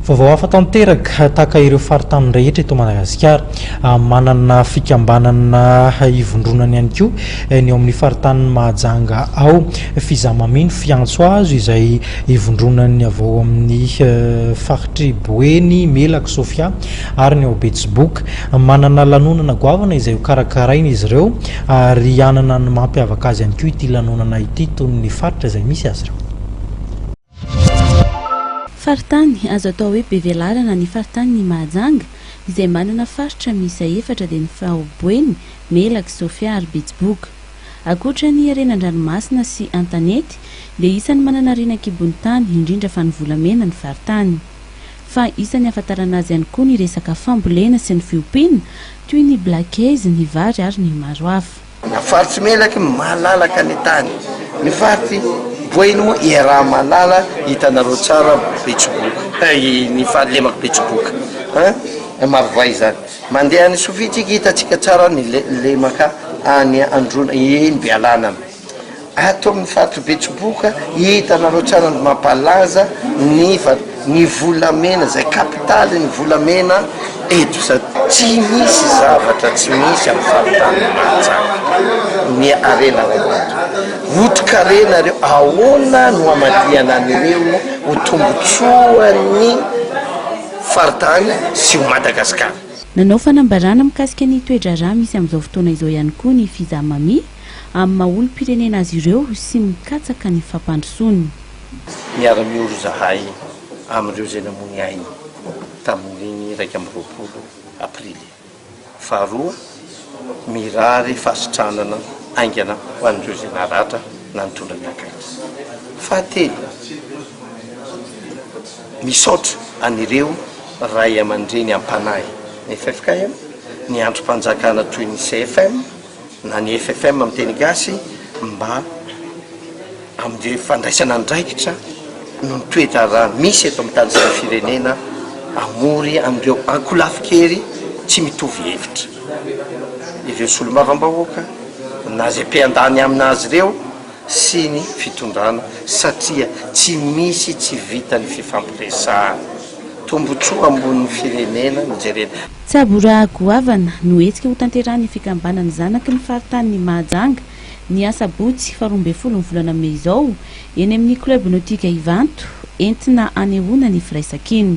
Vaovao hafa tanteraka tahaka ireo faritany rehetra eto Madagasikara, manana fikambanana ivondronany ihany koa ny ao amin'ny faritany Mahajanga ao, Fizamamino fiantso azo izay ivondronany avao amin'ny faritry Boeny, Melaky, Sofia ary ny ao Betsiboka. Manana lanonana goavana izay karakaraina izy ireo ary anana ny mampiavaka azy ihany koa ity lanonana ity toy ny faritra izay misy azy ireo. Faritany azo atao hoe be velarana ny faritany Mahajanga izay manana faritra miisa 4 dia ny Boeny, Melaky, Sofia ary Betsiboka. Akoatra ny Renan-dranomasina sy Antanety dia isany manana renan-kibon'tany indrindra fa ny volamena ny faritany. Fa isany ahafantarana azy ihany koa ny resaka fambolena sy ny fiompiana toy ny blakaizy, ny vary ary ny maro hafa. Ny faritsy Melaky malalaka ny tany, ny faritsy Boeny moa raha malala hitanareo tsara Betsiboka, ny lemaka Betsiboka, Marovay zany. Mandeha ny Sofitsika hitantsika tsara ny lemaka any Androna eny Bealanana. Ato amin'ny faritsy Betsiboka hitanareo tsara ny mampalaza ny volamena izay kapitaly ny volamena eto sady tsy misy zavatra tsy misy amin'ny faritany Mahajanga ny arena votokarena reo ahoana no amadiana an'ireo ho tombotsoan'ny faritany sy ho Madagasikara. Nanao fanambarana mikasika ny toe-draharaha misy amin'izao fotoana izao ihany koa ny Fizamamy amin'ny maha-olom-pirenena azy ireo sy mikatsaka ny fampandrosoany. Miara-mioro zahay amin'ireo izay namono ahy tamin'ny 1 Aprily. Faharoa, mirary fasitranana aingana ho an'ireo izay naratra na nitondra miakatra. Fahatelo, misaotra an'ireo ray aman-dreny ampanahy ny FFKM, ny androm-panjakana toy ny CFM na ny FFM amin'ny teny gasy mba amin'ny fandraisana andraikitra no toetra raha misy eto amin'ny tany sy ny firenena amory amin'ireo ankolafikely tsy mitovy hevitra. Ireo solombavambahoaka na zay mpiandany aminazy ireo sy ny fitondrana satria tsy misy tsy vita ny fifampiresahana. Tombotsoa ambonin'ny firenena mijerena. Tsabora goavana no etsika ho tanterahany fikambanany zanaky ny faritany Mahajanga ny Asabotsy 12 ny volana May izao eny amin'ny club nautique Ivanto entina anehoana ny firaisakiny.